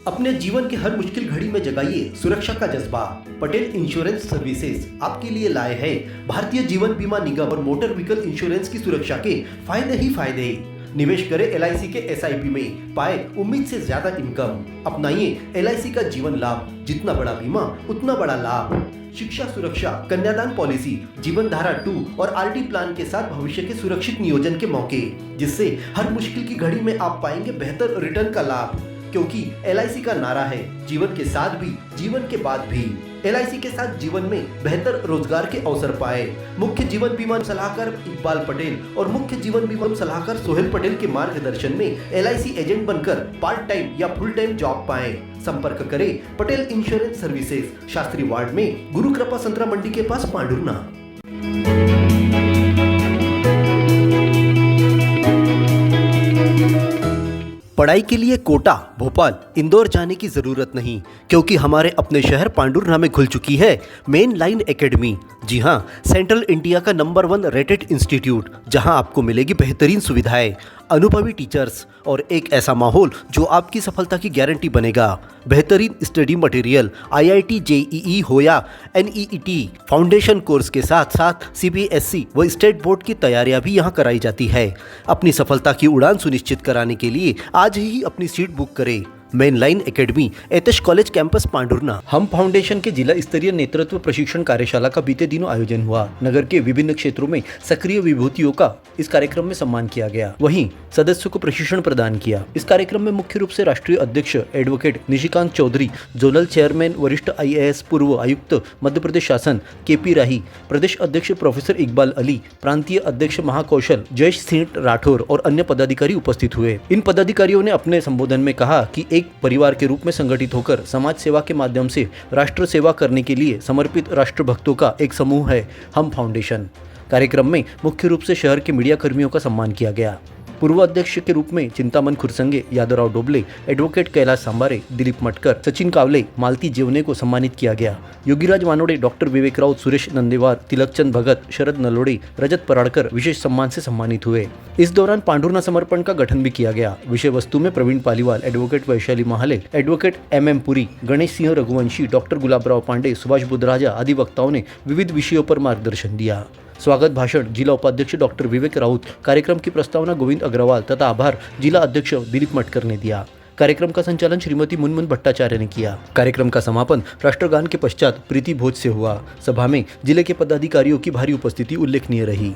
अपने जीवन के हर मुश्किल घड़ी में जगाइए सुरक्षा का जज्बा। पटेल इंश्योरेंस सर्विसेज आपके लिए लाए हैं भारतीय जीवन बीमा निगम और मोटर व्हीकल इंश्योरेंस की सुरक्षा के फायदे ही फायदे। निवेश करें LIC के SIP में, पाए उम्मीद से ज्यादा इनकम। अपनाइए LIC का जीवन लाभ, जितना बड़ा बीमा उतना बड़ा लाभ। शिक्षा सुरक्षा, कन्यादान पॉलिसी, जीवन धारा 2 और RD प्लान के साथ भविष्य के सुरक्षित नियोजन के मौके, जिससे हर मुश्किल की घड़ी में आप पाएंगे बेहतर रिटर्न का लाभ। क्योंकि LIC का नारा है जीवन के साथ भी जीवन के बाद भी। LIC के साथ जीवन में बेहतर रोजगार के अवसर पाए। मुख्य जीवन बीमा सलाहकार इकबाल पटेल और मुख्य जीवन बीमा सलाहकार सोहेल पटेल के मार्गदर्शन में LIC एजेंट बनकर पार्ट टाइम या फुल टाइम जॉब पाएं। संपर्क करें Patel insurance services, Shastri ward में, गुरु कृपा संतरा मंडी के पास, पांडुरना। पढ़ाई के लिए कोटा, भोपाल, इंदौर जाने की जरूरत नहीं, क्योंकि हमारे अपने शहर पांडुरना में खुल चुकी है मेन लाइन एकेडमी। जी हाँ, सेंट्रल इंडिया का नंबर 1 रेटेड इंस्टीट्यूट, जहां आपको मिलेगी बेहतरीन सुविधाएं, अनुभवी टीचर्स और एक ऐसा माहौल जो आपकी सफलता की गारंटी बनेगा। बेहतरीन स्टडी मटेरियल, IIT JEE हो या NEET फाउंडेशन कोर्स के साथ साथ CBSE व स्टेट बोर्ड की तैयारियां भी यहां कराई जाती है। अपनी सफलता की उड़ान सुनिश्चित कराने के लिए आज ही अपनी सीट बुक करें। मेन लाइन एकेडमी, एतश कॉलेज कैंपस, पांडुरना। हम फाउंडेशन के जिला स्तरीय नेतृत्व प्रशिक्षण कार्यशाला का बीते दिनों आयोजन हुआ। नगर के विभिन्न क्षेत्रों में सक्रिय विभूतियों का इस कार्यक्रम में सम्मान किया गया, वहीं सदस्यों को प्रशिक्षण प्रदान किया। इस कार्यक्रम में मुख्य रूप से राष्ट्रीय अध्यक्ष advocate Nishikant Chaudhary, zonal chairman वरिष्ठ IAS पूर्व आयुक्त मध्य प्रदेश शासन KP राही, प्रदेश अध्यक्ष प्रोफेसर इकबाल अली, प्रांतीय अध्यक्ष महाकौशल जयेश सिंह राठौर और अन्य पदाधिकारी उपस्थित हुए। इन पदाधिकारियों ने अपने संबोधन में कहा कि एक परिवार के रूप में संगठित होकर समाज सेवा के माध्यम से राष्ट्र सेवा करने के लिए समर्पित राष्ट्रभक्तों का एक समूह है हम फाउंडेशन। कार्यक्रम में मुख्य रूप से शहर के मीडिया कर्मियों का सम्मान किया गया। पूर्व अध्यक्ष के रूप में चिंतामन खुरसंगे, यादवराव डोबले, एडवोकेट कैलाश सांबारे, दिलीप मटकर, सचिन कावले, मालती जेवने को सम्मानित किया गया। योगीराज वानोडे, डॉक्टर विवेक राउत, सुरेश नंदेवार, तिलकचंद भगत, शरद नलोड़े, रजत पराड़कर विशेष सम्मान से सम्मानित हुए। इस दौरान पांडुरना समर्पण का गठन भी किया गया। विषय वस्तु में Praveen Paliwal, advocate Vaishali Mahale, advocate MM Puri, Ganesh Singh Raghuvanshi, doctor Gulabrao Pandey, Subhash Buddharaja आदि वक्ताओं ने विविध विषयों पर मार्गदर्शन दिया। स्वागत भाषण जिला उपाध्यक्ष डॉक्टर विवेक राउत, कार्यक्रम की प्रस्तावना गोविंद अग्रवाल तथा आभार जिला अध्यक्ष दिलीप मटकर ने दिया। कार्यक्रम का संचालन श्रीमती मुनमुन भट्टाचार्य ने किया। कार्यक्रम का समापन राष्ट्रगान के पश्चात प्रीति भोज से हुआ। सभा में जिले के पदाधिकारियों की भारी उपस्थिति उल्लेखनीय रही।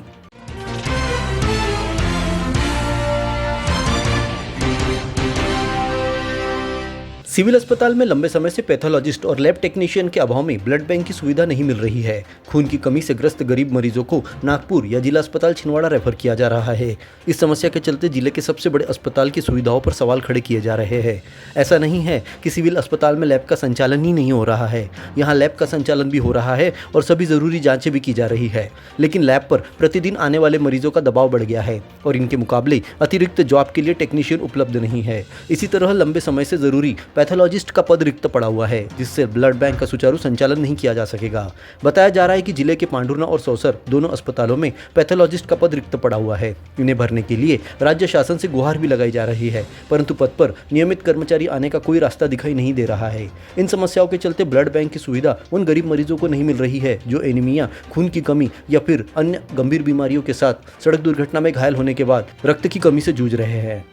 सिविल अस्पताल में लंबे समय से पैथोलॉजिस्ट और लैब टेक्नीशियन के अभाव में ब्लड बैंक की सुविधा नहीं मिल रही है। खून की कमी से ग्रस्त गरीब मरीजों को नागपुर या जिला अस्पताल छिंदवाड़ा रेफर किया जा रहा है। इस समस्या के चलते जिले के सबसे बड़े अस्पताल की सुविधाओं पर सवाल खड़े किए जा रहे हैं। ऐसा नहीं है कि सिविल अस्पताल में लैब का संचालन ही नहीं हो रहा है, यहाँ लैब का संचालन भी हो रहा है और सभी जरूरी जाँचें भी की जा रही है, लेकिन लैब पर प्रतिदिन आने वाले मरीजों का दबाव बढ़ गया है और इनके मुकाबले अतिरिक्त जॉब के लिए टेक्नीशियन उपलब्ध नहीं है। इसी तरह लंबे समय से जरूरी पैथोलॉजिस्ट का पद रिक्त पड़ा हुआ है, जिससे ब्लड बैंक का सुचारू संचालन नहीं किया जा सकेगा। बताया जा रहा है कि जिले के पांडुरना और सौसर दोनों अस्पतालों में पैथोलॉजिस्ट का पद रिक्त पड़ा हुआ है। इन्हें भरने के लिए राज्य शासन से गुहार भी लगाई जा रही है, परंतु पद पर नियमित कर्मचारी आने का कोई रास्ता दिखाई नहीं दे रहा है। इन समस्याओं के चलते ब्लड बैंक की सुविधा उन गरीब मरीजों को नहीं मिल रही है जो एनीमिया, खून की कमी या फिर अन्य गंभीर बीमारियों के साथ सड़क दुर्घटना में घायल होने के बाद रक्त की कमी से जूझ रहे हैं।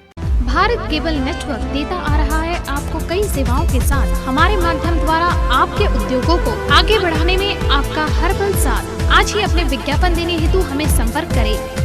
भारत केबल नेटवर्क देता आ रहा है आपको कई सेवाओं के साथ। हमारे माध्यम द्वारा आपके उद्योगों को आगे बढ़ाने में आपका हर पल साथ। आज ही अपने विज्ञापन देने हेतु हमें संपर्क करें।